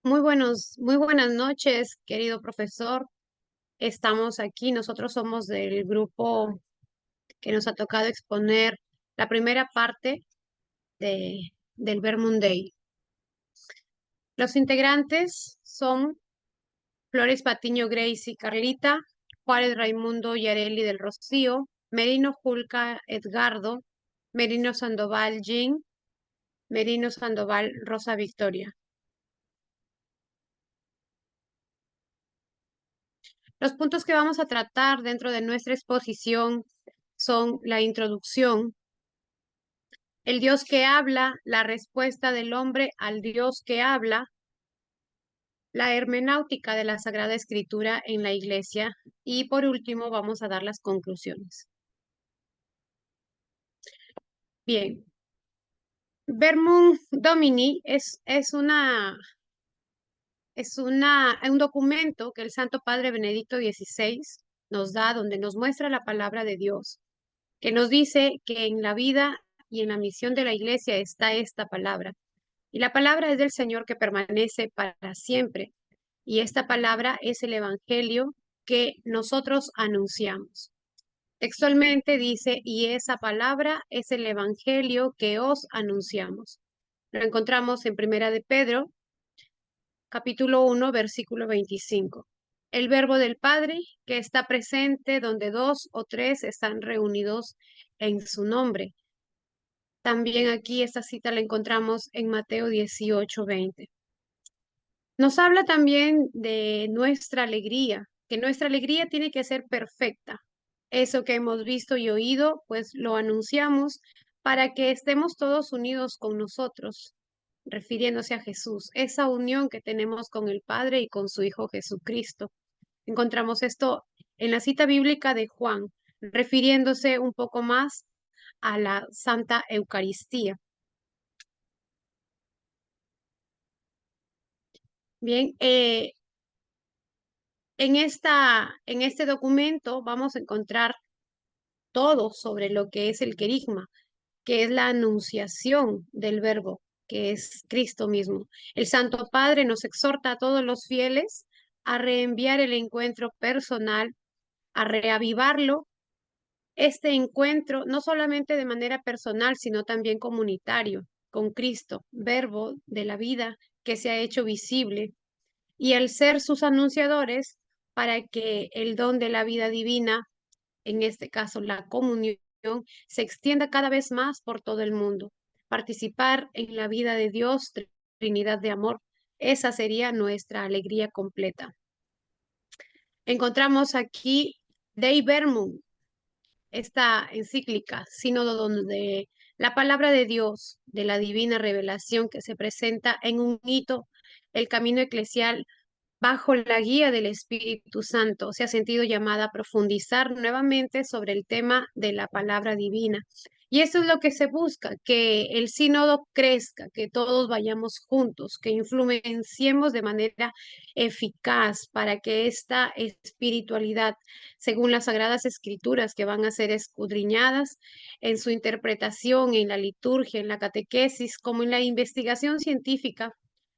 Muy buenas noches, querido profesor. Estamos aquí, nosotros somos del grupo que nos ha tocado exponer la primera parte del Vermont Day. Los integrantes son Flores Patiño Grace y Carlita, Juárez Raimundo Yareli del Rocío, Merino Julca Edgardo, Merino Sandoval Jean, Merino Sandoval Rosa Victoria. Los puntos que vamos a tratar dentro de nuestra exposición son la introducción, el Dios que habla, la respuesta del hombre al Dios que habla, la hermenéutica de la Sagrada Escritura en la Iglesia y por último vamos a dar las conclusiones. Bien, Verbum Domini es un documento que el Santo Padre Benedicto XVI nos da donde nos muestra la palabra de Dios, que nos dice que en la vida y en la misión de la Iglesia está esta palabra. Y la palabra es del Señor que permanece para siempre. Y esta palabra es el Evangelio que nosotros anunciamos. Textualmente dice, y esa palabra es el Evangelio que os anunciamos. Lo encontramos en Primera de Pedro, capítulo 1, versículo 25. El verbo del Padre que está presente donde dos o tres están reunidos en su nombre. También aquí esta cita la encontramos en Mateo 18:20. Nos habla también de nuestra alegría, que nuestra alegría tiene que ser perfecta. Eso que hemos visto y oído, pues lo anunciamos para que estemos todos unidos con nosotros, refiriéndose a Jesús, esa unión que tenemos con el Padre y con su Hijo Jesucristo. Encontramos esto en la cita bíblica de Juan, refiriéndose un poco más a la Santa Eucaristía. Bien, en este documento vamos a encontrar todo sobre lo que es el querigma, que es la anunciación del verbo, que es Cristo mismo. El Santo Padre nos exhorta a todos los fieles a reenviar el encuentro personal, a reavivarlo, este encuentro no solamente de manera personal, sino también comunitario, con Cristo, verbo de la vida que se ha hecho visible y al ser sus anunciadores para que el don de la vida divina, en este caso la comunión, se extienda cada vez más por todo el mundo. Participar en la vida de Dios, Trinidad de amor, esa sería nuestra alegría completa. Encontramos aquí Dei Verbum, esta encíclica, sínodo donde la palabra de Dios, de la divina revelación que se presenta en un hito, el camino eclesial bajo la guía del Espíritu Santo, se ha sentido llamada a profundizar nuevamente sobre el tema de la palabra divina. Y eso es lo que se busca, que el sínodo crezca, que todos vayamos juntos, que influenciemos de manera eficaz para que esta espiritualidad, según las Sagradas Escrituras que van a ser escudriñadas en su interpretación, en la liturgia, en la catequesis, como en la investigación científica,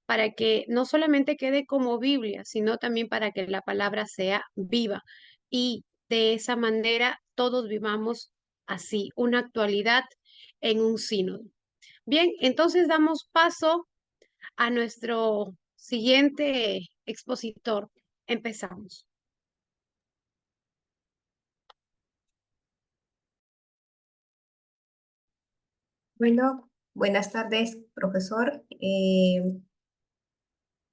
para que no solamente quede como Biblia, sino también para que la palabra sea viva y de esa manera todos vivamos así, una actualidad en un sínodo. Bien, entonces damos paso a nuestro siguiente expositor. Empezamos. Bueno, buenas tardes, profesor.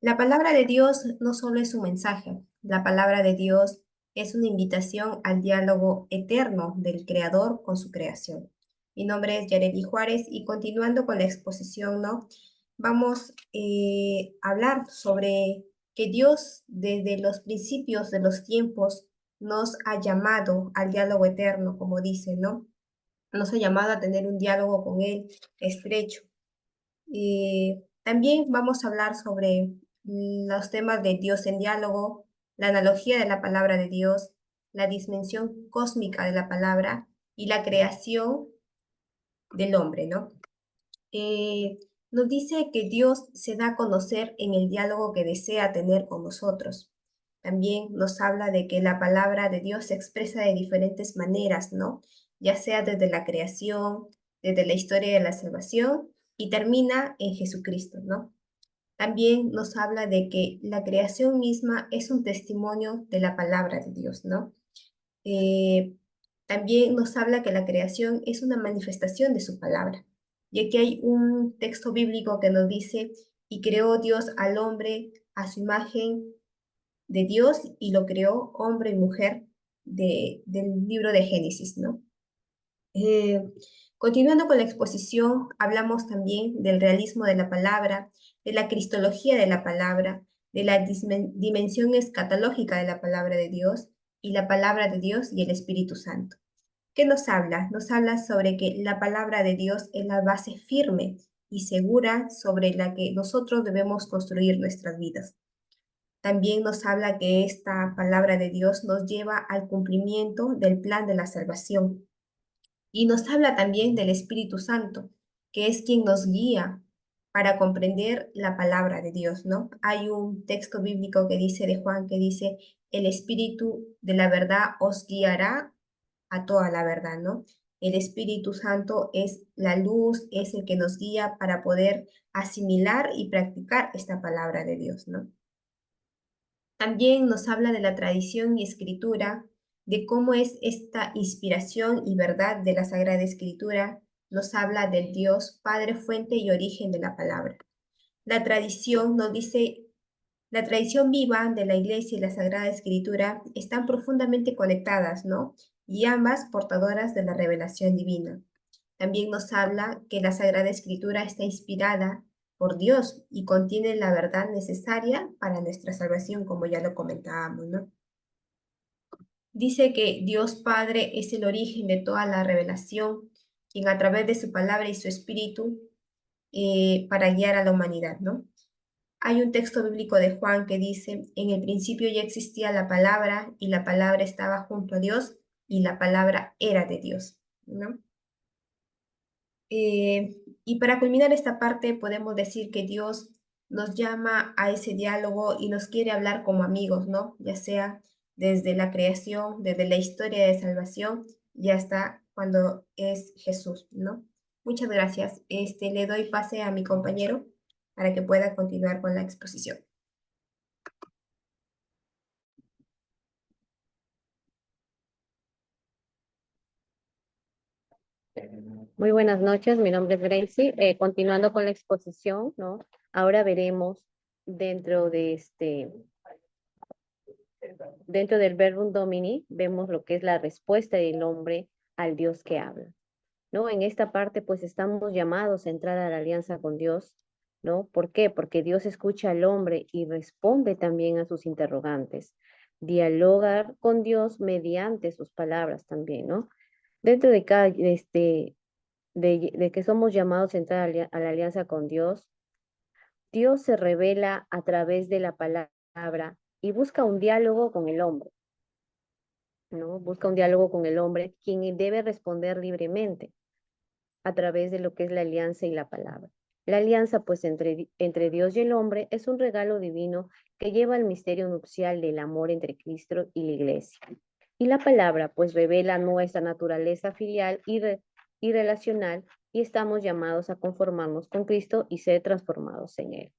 La palabra de Dios no solo es un mensaje, la palabra de Dios es una invitación al diálogo eterno del Creador con su creación. Mi nombre es Yareli Juárez y continuando con la exposición, ¿no? Vamos a hablar sobre que Dios desde los principios de los tiempos nos ha llamado al diálogo eterno, como dice, ¿no? Nos ha llamado a tener un diálogo con Él estrecho. También vamos a hablar sobre los temas de Dios en diálogo, la analogía de la palabra de Dios, la dimensión cósmica de la palabra y la creación del hombre, ¿no? Eh, nos dice que Dios se da a conocer en el diálogo que desea tener con nosotros. También nos habla de que la palabra de Dios se expresa de diferentes maneras, ¿no? Ya sea desde la creación, desde la historia de la salvación y termina en Jesucristo, ¿no? También nos habla de que la creación misma es un testimonio de la palabra de Dios, ¿no? Eh, También nos habla que la creación es una manifestación de su palabra. Y aquí hay un texto bíblico que nos dice, y creó Dios al hombre a su imagen de Dios y lo creó hombre y mujer del libro de Génesis, ¿no? Eh, Continuando con la exposición, hablamos también del realismo de la palabra, de la cristología de la palabra, de la dimensión escatológica de la palabra de Dios y la palabra de Dios y el Espíritu Santo. ¿Qué nos habla? Nos habla sobre que la palabra de Dios es la base firme y segura sobre la que nosotros debemos construir nuestras vidas. También nos habla que esta palabra de Dios nos lleva al cumplimiento del plan de la salvación. Y nos habla también del Espíritu Santo, que es quien nos guía para comprender la palabra de Dios, ¿no? Hay un texto bíblico que dice de Juan que dice, el Espíritu de la verdad os guiará a toda la verdad, ¿no? El Espíritu Santo es la luz, es el que nos guía para poder asimilar y practicar esta palabra de Dios, ¿no? También nos habla de la tradición y escritura, de cómo es esta inspiración y verdad de la Sagrada Escritura. Nos habla del Dios, Padre, fuente y origen de la palabra. La tradición nos dice, la tradición viva de la Iglesia y la Sagrada Escritura están profundamente conectadas, ¿no? Y ambas portadoras de la revelación divina. También nos habla que la Sagrada Escritura está inspirada por Dios y contiene la verdad necesaria para nuestra salvación, como ya lo comentábamos, ¿no? Dice que Dios Padre es el origen de toda la revelación, quien a través de su palabra y su espíritu para guiar a la humanidad, ¿no? Hay un texto bíblico de Juan que dice, en el principio ya existía la palabra y la palabra estaba junto a Dios y la palabra era de Dios, ¿no? Y para culminar esta parte, podemos decir que Dios nos llama a ese diálogo y nos quiere hablar como amigos, ¿no? Ya sea desde la creación, desde la historia de salvación y hasta cuando es Jesús, ¿no? Muchas gracias. Le doy pase a mi compañero para que pueda continuar con la exposición. Muy buenas noches, mi nombre es Gracie. Continuando con la exposición, ¿no? Ahora veremos dentro de dentro del Verbum Domini, vemos lo que es la respuesta del hombre al Dios que habla, ¿no? En esta parte, pues estamos llamados a entrar a la alianza con Dios, ¿no? ¿Por qué? Porque Dios escucha al hombre y responde también a sus interrogantes. Dialogar con Dios mediante sus palabras también, ¿no? Dentro de cada, de que somos llamados a entrar a la alianza con Dios, Dios se revela a través de la palabra y busca un diálogo con el hombre, ¿no? Busca un diálogo con el hombre, quien debe responder libremente a través de lo que es la alianza y la palabra. La alianza, pues, entre Dios y el hombre es un regalo divino que lleva al misterio nupcial del amor entre Cristo y la Iglesia. Y la palabra, pues, revela nuestra naturaleza filial y relacional y estamos llamados a conformarnos con Cristo y ser transformados en Él.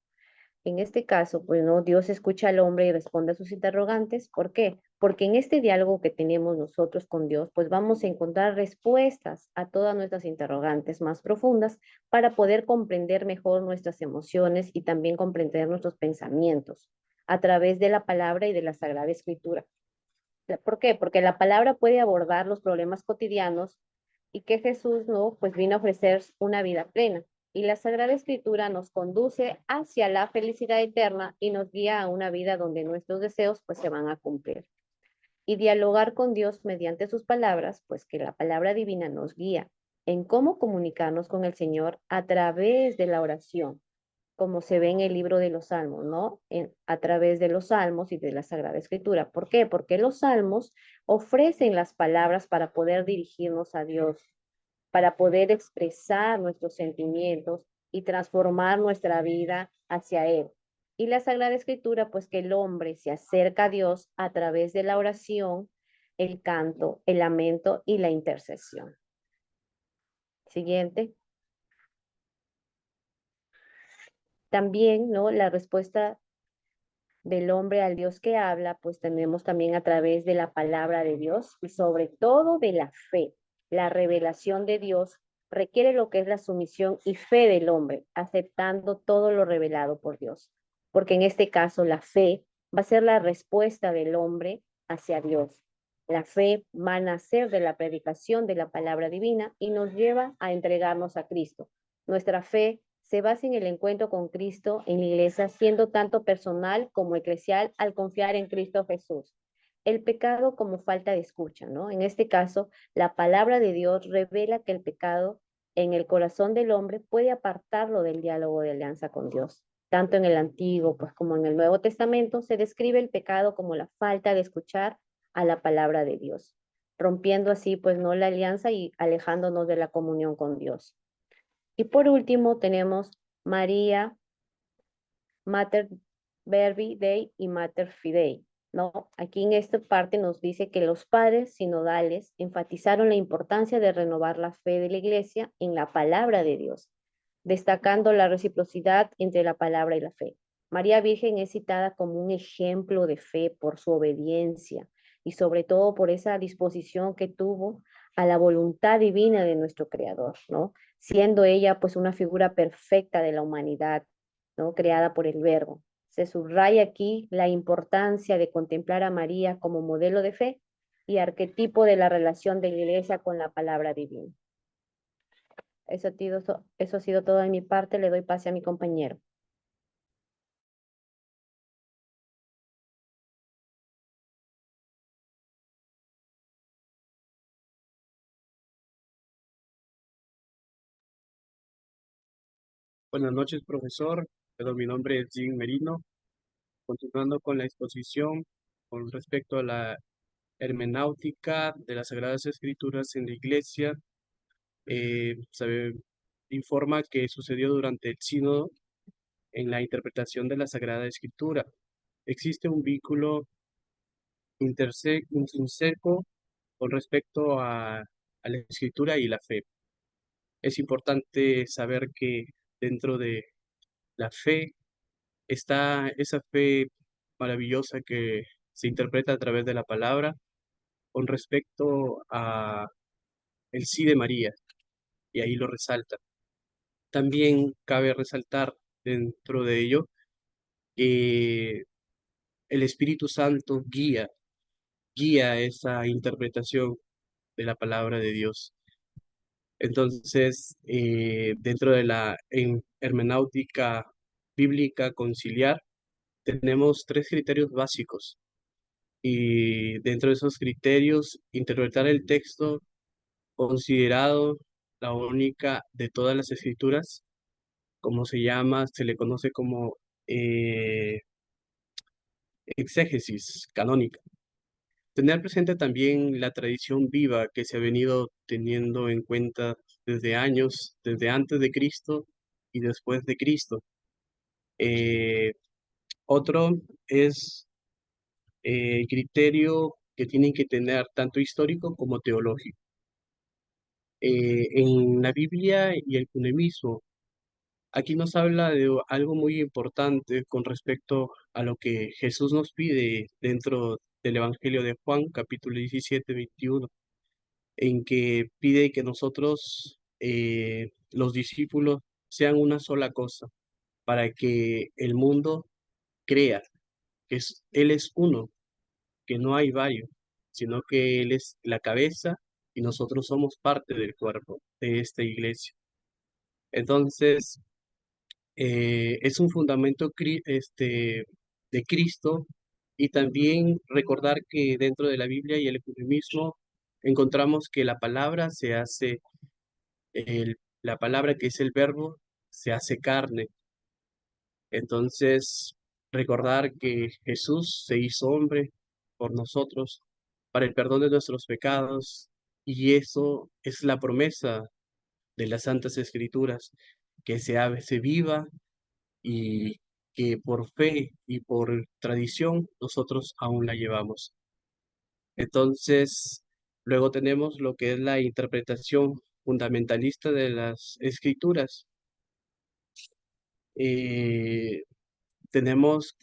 En este caso, pues no, Dios escucha al hombre y responde a sus interrogantes. ¿Por qué? Porque en este diálogo que tenemos nosotros con Dios, pues vamos a encontrar respuestas a todas nuestras interrogantes más profundas para poder comprender mejor nuestras emociones y también comprender nuestros pensamientos a través de la palabra y de la Sagrada Escritura. ¿Por qué? Porque la palabra puede abordar los problemas cotidianos y que Jesús, ¿no? Pues vino a ofrecer una vida plena. Y la Sagrada Escritura nos conduce hacia la felicidad eterna y nos guía a una vida donde nuestros deseos pues se van a cumplir. Y dialogar con Dios mediante sus palabras, pues que la palabra divina nos guía en cómo comunicarnos con el Señor a través de la oración, como se ve en el libro de los Salmos, ¿no? A través de los Salmos y de la Sagrada Escritura. ¿Por qué? Porque los Salmos ofrecen las palabras para poder dirigirnos a Dios, para poder expresar nuestros sentimientos y transformar nuestra vida hacia Él. Y la Sagrada Escritura, pues que el hombre se acerca a Dios a través de la oración, el canto, el lamento y la intercesión. Siguiente. También, ¿no? La respuesta del hombre al Dios que habla, pues tenemos también a través de la palabra de Dios y sobre todo de la fe. La revelación de Dios requiere lo que es la sumisión y fe del hombre, aceptando todo lo revelado por Dios. Porque en este caso la fe va a ser la respuesta del hombre hacia Dios. La fe va a nacer de la predicación de la palabra divina y nos lleva a entregarnos a Cristo. Nuestra fe se basa en el encuentro con Cristo en la iglesia, siendo tanto personal como eclesial al confiar en Cristo Jesús. El pecado como falta de escucha, ¿no? En este caso, la palabra de Dios revela que el pecado en el corazón del hombre puede apartarlo del diálogo de alianza con Dios. Tanto en el Antiguo pues, como en el Nuevo Testamento se describe el pecado como la falta de escuchar a la palabra de Dios, rompiendo así pues no la alianza y alejándonos de la comunión con Dios. Y por último tenemos María, Mater Verbi Dei y Mater Fidei, ¿no? Aquí en esta parte nos dice que los padres sinodales enfatizaron la importancia de renovar la fe de la iglesia en la palabra de Dios, destacando la reciprocidad entre la palabra y la fe. María Virgen es citada como un ejemplo de fe por su obediencia y sobre todo por esa disposición que tuvo a la voluntad divina de nuestro Creador, ¿no? Siendo ella pues una figura perfecta de la humanidad, ¿no? Creada por el Verbo. Se subraya aquí la importancia de contemplar a María como modelo de fe y arquetipo de la relación de la iglesia con la palabra divina. Eso ha sido todo de mi parte. Le doy pase a mi compañero. Buenas noches, profesor. Mi nombre es Jim Merino. Continuando con la exposición con respecto a la hermenáutica de las Sagradas Escrituras en la Iglesia, se informa que sucedió durante el sínodo en la interpretación de la Sagrada Escritura. Existe un vínculo intrínseco con respecto a la Escritura y la fe. Es importante saber que dentro de la fe está esa fe maravillosa que se interpreta a través de la palabra con respecto a el sí de María, y ahí lo resalta. También cabe resaltar dentro de ello que el Espíritu Santo guía esa interpretación de la palabra de Dios. Entonces, dentro de la hermenáutica bíblica conciliar, tenemos tres criterios básicos. Y dentro de esos criterios, interpretar el texto considerado la única de todas las escrituras, como se llama, se le conoce como exégesis canónica. Tener presente también la tradición viva que se ha venido teniendo en cuenta desde años, desde antes de Cristo y después de Cristo. Eh, Otro es criterio que tienen que tener tanto histórico como teológico. En la Biblia y el cunemismo, aquí nos habla de algo muy importante con respecto a lo que Jesús nos pide dentro del Evangelio de Juan, capítulo 17, 21, en que pide que nosotros, los discípulos, sean una sola cosa, para que el mundo crea que Él es uno, que no hay varios, sino que Él es la cabeza y nosotros somos parte del cuerpo de esta iglesia. Entonces, es un fundamento de Cristo, y también recordar que dentro de la Biblia y el ecumenismo encontramos que la palabra la palabra que es el verbo, se hace carne. Entonces, recordar que Jesús se hizo hombre por nosotros para el perdón de nuestros pecados, y eso es la promesa de las Santas Escrituras, que se viva y que por fe y por tradición nosotros aún la llevamos. Entonces, luego tenemos lo que es la interpretación fundamentalista de las escrituras. Eh, tenemos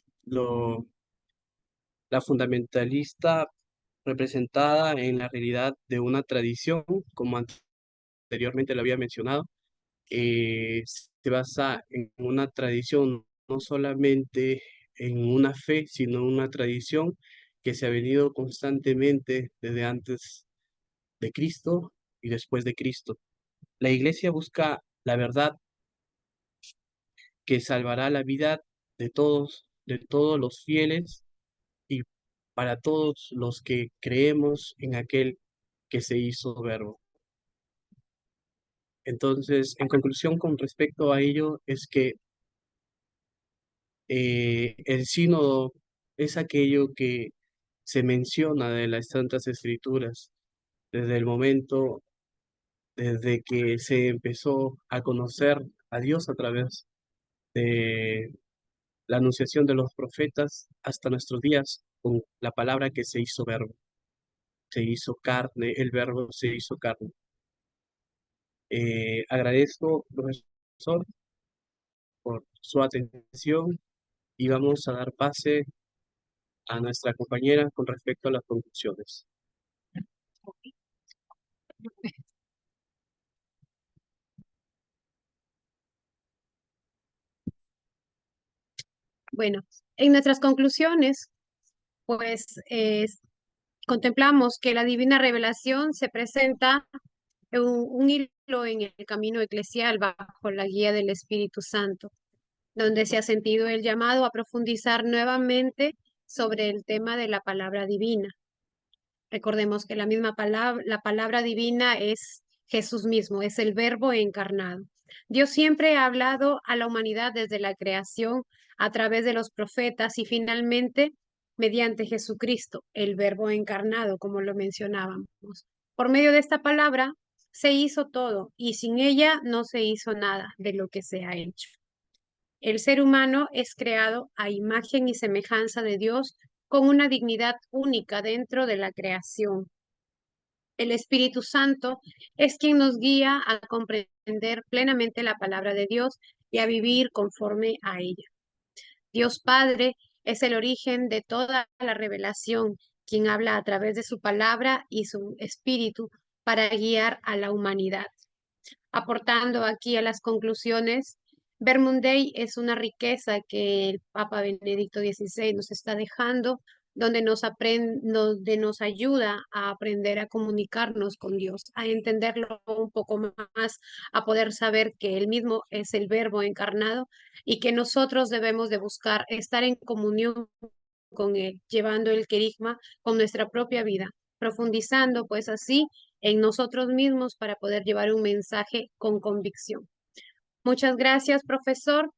la fundamentalista representada en la realidad de una tradición, como anteriormente lo había mencionado, se basa en una tradición, no solamente en una fe, sino en una tradición que se ha venido constantemente desde antes de Cristo y después de Cristo. La iglesia busca la verdad que salvará la vida de todos los fieles y para todos los que creemos en aquel que se hizo verbo. Entonces, en conclusión, con respecto a ello, es que el sínodo es aquello que se menciona de las Santas Escrituras desde el momento, desde que se empezó a conocer a Dios a través de la anunciación de los profetas hasta nuestros días, con la palabra que se hizo verbo, se hizo carne, el verbo se hizo carne. Agradezco, profesor, por su atención y vamos a dar pase a nuestra compañera con respecto a las conclusiones. Bueno, en nuestras conclusiones, pues contemplamos que la divina revelación se presenta en un hilo en el camino eclesial bajo la guía del Espíritu Santo, donde se ha sentido el llamado a profundizar nuevamente sobre el tema de la palabra divina. Recordemos que la palabra divina es Jesús mismo, es el Verbo encarnado. Dios siempre ha hablado a la humanidad desde la creación a través de los profetas y finalmente mediante Jesucristo, el Verbo encarnado, como lo mencionábamos. Por medio de esta palabra se hizo todo y sin ella no se hizo nada de lo que se ha hecho. El ser humano es creado a imagen y semejanza de Dios con una dignidad única dentro de la creación. El Espíritu Santo es quien nos guía a comprender plenamente la palabra de Dios y a vivir conforme a ella. Dios Padre es el origen de toda la revelación, quien habla a través de su palabra y su Espíritu para guiar a la humanidad. Aportando aquí a las conclusiones, Verbum Dei es una riqueza que el Papa Benedicto XVI nos está dejando, donde nos ayuda a aprender a comunicarnos con Dios, a entenderlo un poco más, a poder saber que Él mismo es el Verbo encarnado y que nosotros debemos de buscar estar en comunión con Él, llevando el querigma con nuestra propia vida, profundizando pues así en nosotros mismos para poder llevar un mensaje con convicción. Muchas gracias, profesor.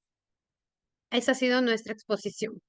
Esa ha sido nuestra exposición.